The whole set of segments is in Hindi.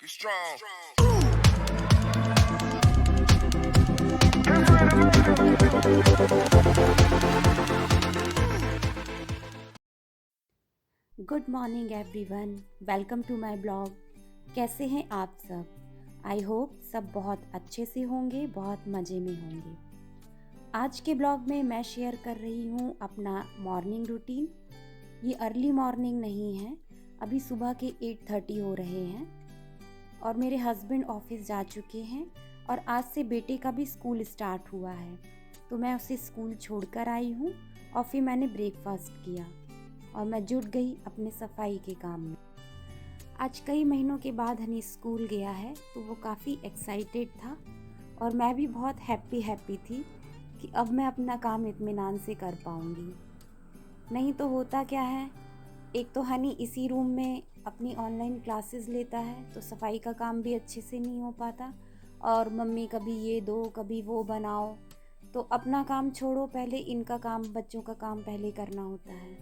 Be strong. Good morning everyone, welcome to my blog. कैसे हैं आप सब? आई होप सब बहुत अच्छे से होंगे, बहुत मज़े में होंगे। आज के ब्लॉग में मैं शेयर कर रही हूँ अपना मॉर्निंग रूटीन। ये अर्ली मॉर्निंग नहीं है, अभी सुबह के 8:30 हो रहे हैं और मेरे हस्बैंड ऑफिस जा चुके हैं और आज से बेटे का भी स्कूल स्टार्ट हुआ है, तो मैं उसे स्कूल छोड़कर आई हूँ और फिर मैंने ब्रेकफास्ट किया और मैं जुट गई अपने सफाई के काम में। आज कई महीनों के बाद हनी स्कूल गया है तो वो काफ़ी एक्साइटेड था और मैं भी बहुत हैप्पी थी कि अब मैं अपना काम इत्मीनान से कर पाऊँगी। नहीं तो होता क्या है, एक तो हनी इसी रूम में अपनी ऑनलाइन क्लासेस लेता है तो सफाई का काम भी अच्छे से नहीं हो पाता और मम्मी कभी ये दो कभी वो बनाओ, तो अपना काम छोड़ो, पहले इनका काम, बच्चों का काम पहले करना होता है।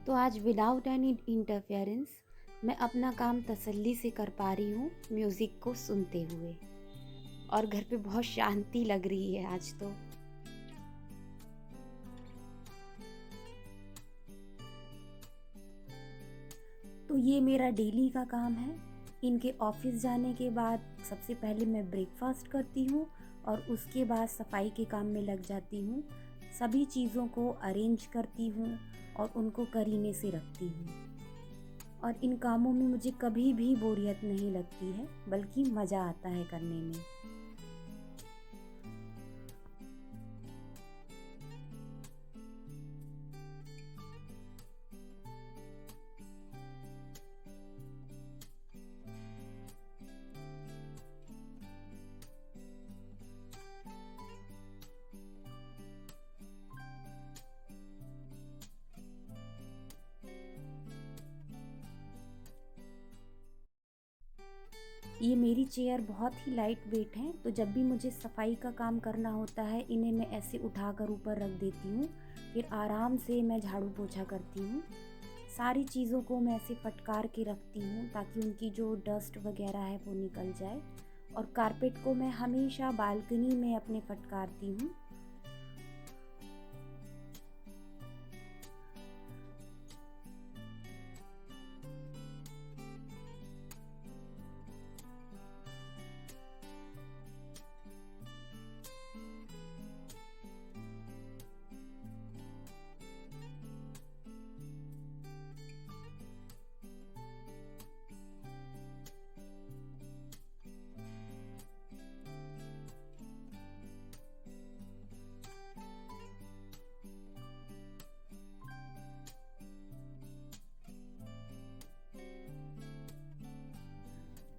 तो आज विदाउट एनी इंटरफेरेंस मैं अपना काम तसल्ली से कर पा रही हूँ म्यूज़िक को सुनते हुए, और घर पे बहुत शांति लग रही है आज तो। तो ये मेरा डेली का काम है। इनके ऑफिस जाने के बाद सबसे पहले मैं ब्रेकफास्ट करती हूँ और उसके बाद सफाई के काम में लग जाती हूँ। सभी चीज़ों को अरेंज करती हूँ और उनको करीने से रखती हूँ, और इन कामों में मुझे कभी भी बोरियत नहीं लगती है, बल्कि मज़ा आता है करने में। ये मेरी चेयर बहुत ही लाइट वेट है, तो जब भी मुझे सफाई का काम करना होता है इन्हें मैं ऐसे उठाकर ऊपर रख देती हूँ, फिर आराम से मैं झाड़ू पोछा करती हूँ। सारी चीज़ों को मैं ऐसे फटकार के रखती हूँ ताकि उनकी जो डस्ट वगैरह है वो निकल जाए, और कारपेट को मैं हमेशा बालकनी में अपने फटकारती हूँ।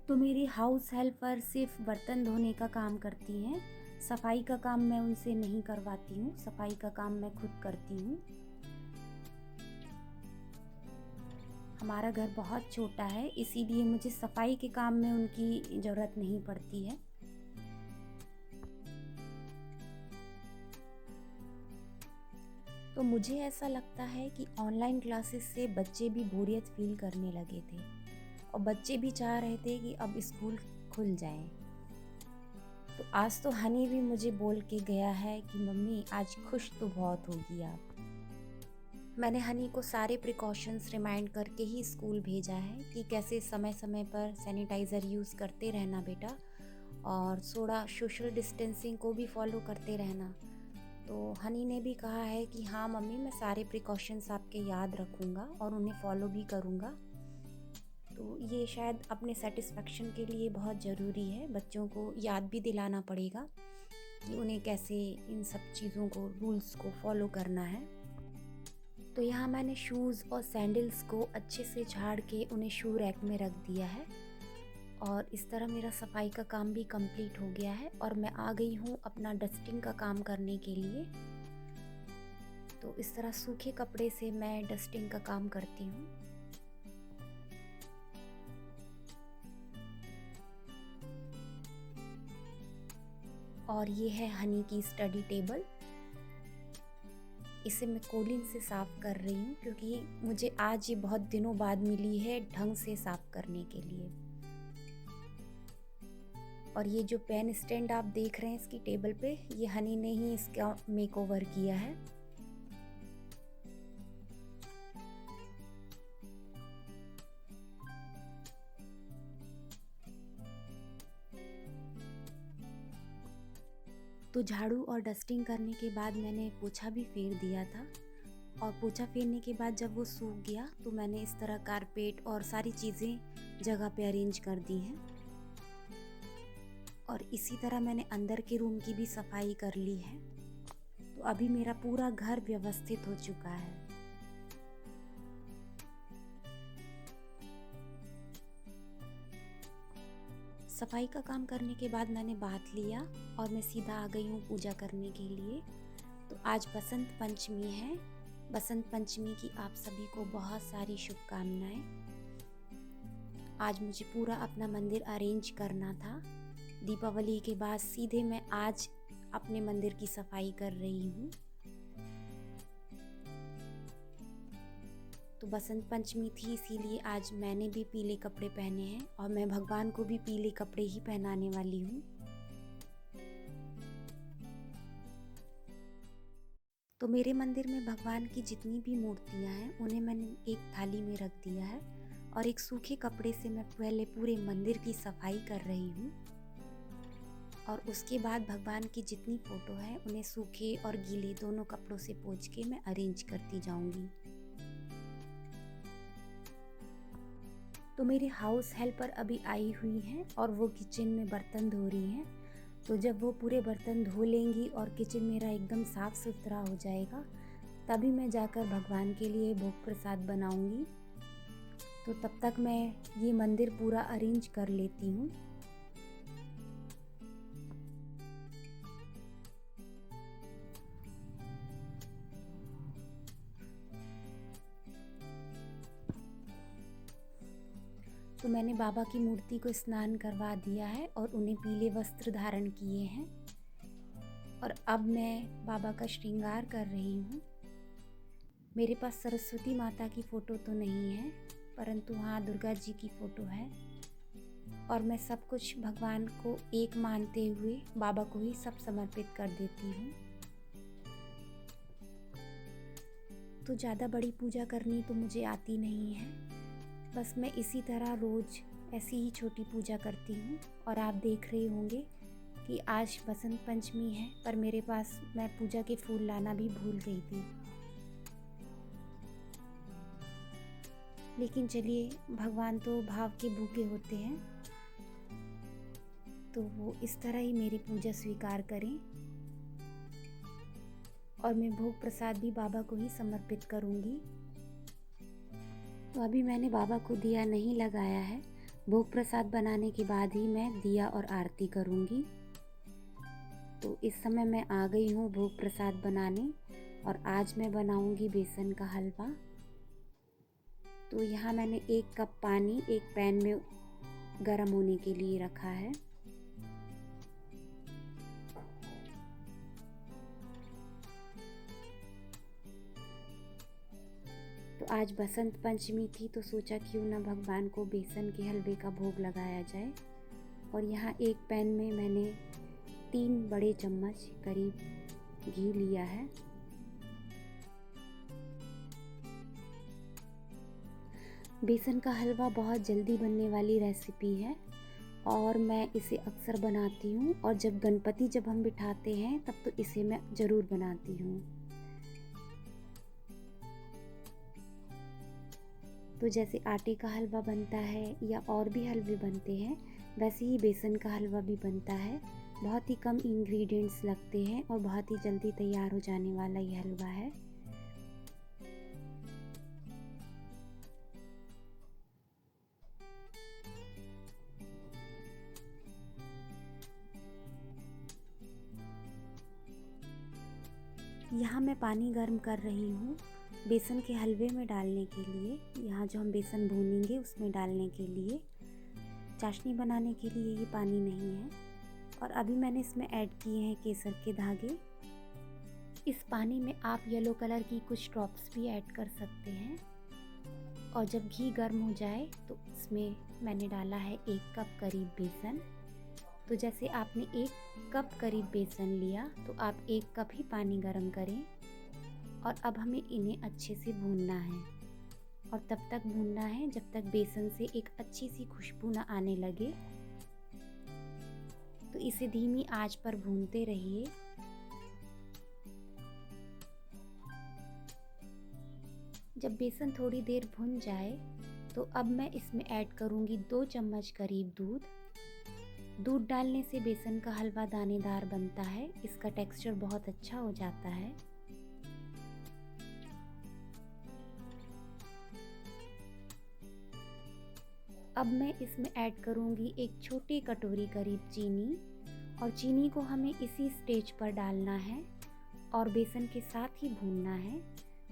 तो मेरी हाउस हेल्पर सिर्फ बर्तन धोने का काम करती हैं, सफाई का काम मैं उनसे नहीं करवाती हूँ, सफाई का काम मैं खुद करती हूँ। हमारा घर बहुत छोटा है, इसीलिए मुझे सफाई के काम में उनकी ज़रूरत नहीं पड़ती है। तो मुझे ऐसा लगता है कि ऑनलाइन क्लासेस से बच्चे भी बोरियत फील करने लगे थे और बच्चे भी चाह रहे थे कि अब स्कूल खुल जाए। तो आज तो हनी भी मुझे बोल के गया है कि मम्मी आज खुश तो बहुत होगी आप। मैंने हनी को सारे प्रिकॉशंस रिमाइंड करके ही स्कूल भेजा है कि कैसे समय समय पर सैनिटाइज़र यूज़ करते रहना बेटा, और थोड़ा सोशल डिस्टेंसिंग को भी फॉलो करते रहना। तो हनी ने भी कहा है कि हाँ मम्मी, मैं सारे प्रिकॉशंस आपके याद रखूँगा और उन्हें फॉलो भी करूँगा। तो ये शायद अपने सेटिस्फेक्शन के लिए बहुत ज़रूरी है, बच्चों को याद भी दिलाना पड़ेगा कि उन्हें कैसे इन सब चीज़ों को, रूल्स को फॉलो करना है। तो यहाँ मैंने शूज़ और सैंडल्स को अच्छे से झाड़ के उन्हें शू रैक में रख दिया है, और इस तरह मेरा सफाई का काम भी कंप्लीट हो गया है और मैं आ गई हूँ अपना डस्टिंग का काम करने के लिए। तो इस तरह सूखे कपड़े से मैं डस्टिंग का काम करती हूँ। और ये है हनी की स्टडी टेबल, इसे मैं कोलिन से साफ़ कर रही हूँ क्योंकि मुझे आज ये बहुत दिनों बाद मिली है ढंग से साफ़ करने के लिए। और ये जो पेन स्टैंड आप देख रहे हैं इसकी टेबल पे, ये हनी ने ही इसका मेकओवर किया है। तो झाड़ू और डस्टिंग करने के बाद मैंने पोछा भी फेर दिया था, और पोछा फेरने के बाद जब वो सूख गया तो मैंने इस तरह कारपेट और सारी चीज़ें जगह पे अरेंज कर दी हैं। और इसी तरह मैंने अंदर के रूम की भी सफाई कर ली है। तो अभी मेरा पूरा घर व्यवस्थित हो चुका है। सफाई का काम करने के बाद मैंने बात लिया और मैं सीधा आ गई हूँ पूजा करने के लिए। तो आज बसंत पंचमी है। बसंत पंचमी की आप सभी को बहुत सारी शुभकामनाएं। आज मुझे पूरा अपना मंदिर अरेंज करना था। दीपावली के बाद सीधे मैं आज अपने मंदिर की सफाई कर रही हूँ। तो बसंत पंचमी थी, इसीलिए आज मैंने भी पीले कपड़े पहने हैं और मैं भगवान को भी पीले कपड़े ही पहनाने वाली हूँ। तो मेरे मंदिर में भगवान की जितनी भी मूर्तियाँ हैं उन्हें मैंने एक थाली में रख दिया है और एक सूखे कपड़े से मैं पहले पूरे मंदिर की सफाई कर रही हूँ। और उसके बाद भगवान की जितनी फ़ोटो है उन्हें सूखे और गीले दोनों कपड़ों से पोंछ के मैं अरेंज करती जाऊंगी। तो मेरी हाउस हेल्पर अभी आई हुई हैं और वो किचन में बर्तन धो रही हैं। तो जब वो पूरे बर्तन धो लेंगी और किचन मेरा एकदम साफ़ सुथरा हो जाएगा, तभी मैं जाकर भगवान के लिए भोग प्रसाद बनाऊंगी। तो तब तक मैं ये मंदिर पूरा अरेंज कर लेती हूँ। तो मैंने बाबा की मूर्ति को स्नान करवा दिया है और उन्हें पीले वस्त्र धारण किए हैं। और अब मैं बाबा का श्रृंगार कर रही हूँ। मेरे पास सरस्वती माता की फ़ोटो तो नहीं है, परंतु हाँ दुर्गा जी की फ़ोटो है। और मैं सब कुछ भगवान को एक मानते हुए बाबा को ही सब समर्पित कर देती हूँ। तो ज़्यादा बड़ी पूजा करनी तो मुझे आती नहीं है, बस मैं इसी तरह रोज़ ऐसी ही छोटी पूजा करती हूँ। और आप देख रहे होंगे कि आज बसंत पंचमी है, पर मेरे पास मैं पूजा के फूल लाना भी भूल गई थी। लेकिन चलिए, भगवान तो भाव के भूखे होते हैं, तो वो इस तरह ही मेरी पूजा स्वीकार करें। और मैं भोग प्रसाद भी बाबा को ही समर्पित करूँगी। तो अभी मैंने बाबा को दिया नहीं लगाया है। भोग प्रसाद बनाने के बाद ही मैं दिया और आरती करूँगी। तो इस समय मैं आ गई हूँ भोग प्रसाद बनाने, और आज मैं बनाऊँगी बेसन का हलवा। तो यहाँ मैंने 1 कप पानी एक पैन में गर्म होने के लिए रखा है। तो आज बसंत पंचमी थी, तो सोचा क्यों ना भगवान को बेसन के हलवे का भोग लगाया जाए। और यहाँ एक पैन में मैंने 3 बड़े चम्मच करीब घी लिया है। बेसन का हलवा बहुत जल्दी बनने वाली रेसिपी है और मैं इसे अक्सर बनाती हूँ, और जब गणपति जब हम बिठाते हैं तब तो इसे मैं ज़रूर बनाती हूँ। तो जैसे आटे का हलवा बनता है या और भी हलवे बनते हैं, वैसे ही बेसन का हलवा भी बनता है। बहुत ही कम इंग्रेडिएंट्स लगते हैं और बहुत ही जल्दी तैयार हो जाने वाला ये हलवा है। यहाँ मैं पानी गर्म कर रही हूँ बेसन के हलवे में डालने के लिए। यहाँ जो हम बेसन भूनेंगे उसमें डालने के लिए, चाशनी बनाने के लिए ये पानी नहीं है। और अभी मैंने इसमें ऐड किए हैं केसर के धागे। इस पानी में आप येलो कलर की कुछ ड्रॉप्स भी ऐड कर सकते हैं। और जब घी गर्म हो जाए तो इसमें मैंने डाला है 1 कप करीब बेसन, तो जैसे आपने 1 कप करीब बेसन लिया तो आप 1 कप ही पानी गरम करें और अब हमें इन्हें अच्छे से भूनना है और तब तक भूनना है जब तक बेसन से एक अच्छी सी खुशबू ना आने लगे। तो इसे धीमी आंच पर भूनते रहिए। जब बेसन थोड़ी देर भुन जाए तो अब मैं इसमें ऐड करूँगी 2 चम्मच करीब दूध। दूध डालने से बेसन का हलवा दानेदार बनता है, इसका टेक्सचर बहुत अच्छा हो जाता है। अब मैं इसमें ऐड करूँगी 1 छोटी कटोरी करीब चीनी और चीनी को हमें इसी स्टेज पर डालना है और बेसन के साथ ही भूनना है,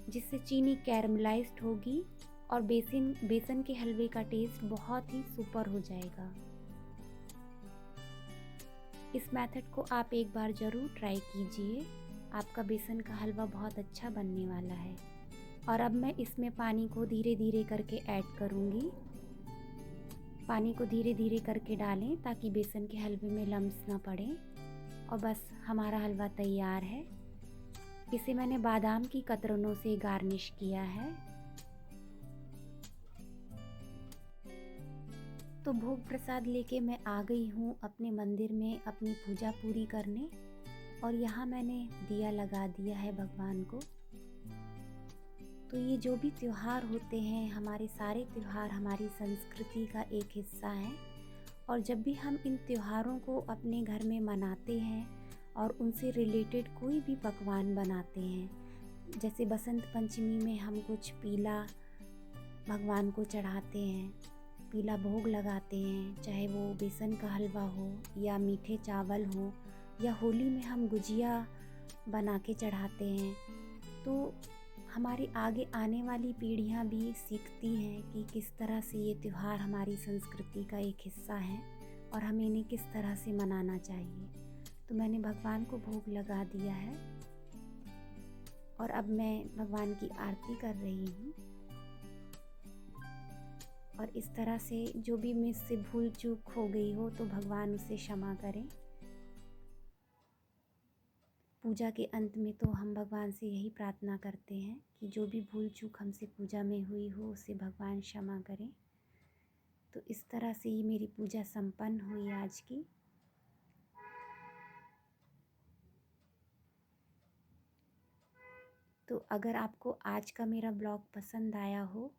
जिससे चीनी कैरमलाइज्ड होगी और बेसन के हलवे का टेस्ट बहुत ही सुपर हो जाएगा। इस मेथड को आप एक बार ज़रूर ट्राई कीजिए, आपका बेसन का हलवा बहुत अच्छा बनने वाला है। और अब मैं इसमें पानी को धीरे धीरे करके ऐड करूँगी। पानी को धीरे धीरे करके डालें ताकि बेसन के हलवे में लम्स ना पड़े। और बस हमारा हलवा तैयार है। इसे मैंने बादाम की कतरनों से गार्निश किया है। तो भोग प्रसाद लेके मैं आ गई हूँ अपने मंदिर में अपनी पूजा पूरी करने और यहाँ मैंने दिया लगा दिया है भगवान को। तो ये जो भी त्योहार होते हैं, हमारे सारे त्योहार हमारी संस्कृति का एक हिस्सा हैं और जब भी हम इन त्योहारों को अपने घर में मनाते हैं और उनसे रिलेटेड कोई भी पकवान बनाते हैं, जैसे बसंत पंचमी में हम कुछ पीला भगवान को चढ़ाते हैं, पीला भोग लगाते हैं, चाहे वो बेसन का हलवा हो या मीठे चावल हो, या होली में हम गुजिया बना के चढ़ाते हैं। तो हमारी आगे आने वाली पीढ़ियां भी सीखती हैं कि किस तरह से ये त्यौहार हमारी संस्कृति का एक हिस्सा है और हमें इन्हें किस तरह से मनाना चाहिए। तो मैंने भगवान को भोग लगा दिया है और अब मैं भगवान की आरती कर रही हूँ। और इस तरह से जो भी मुझसे भूल चूक हो गई हो तो भगवान उसे क्षमा करें। पूजा के अंत में तो हम भगवान से यही प्रार्थना करते हैं कि जो भी भूल चूक हमसे पूजा में हुई हो उसे भगवान क्षमा करें। तो इस तरह से ही मेरी पूजा संपन्न हुई आज की। तो अगर आपको आज का मेरा ब्लॉग पसंद आया हो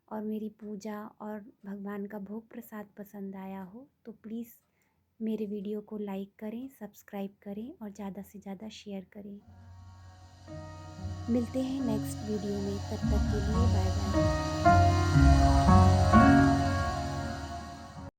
और मेरी पूजा और भगवान का भोग प्रसाद पसंद आया हो तो प्लीज़ मेरे वीडियो को लाइक करें, सब्सक्राइब करें और ज़्यादा से ज़्यादा शेयर करें। मिलते हैं नेक्स्ट वीडियो में, तब तक के लिए बाय बाय।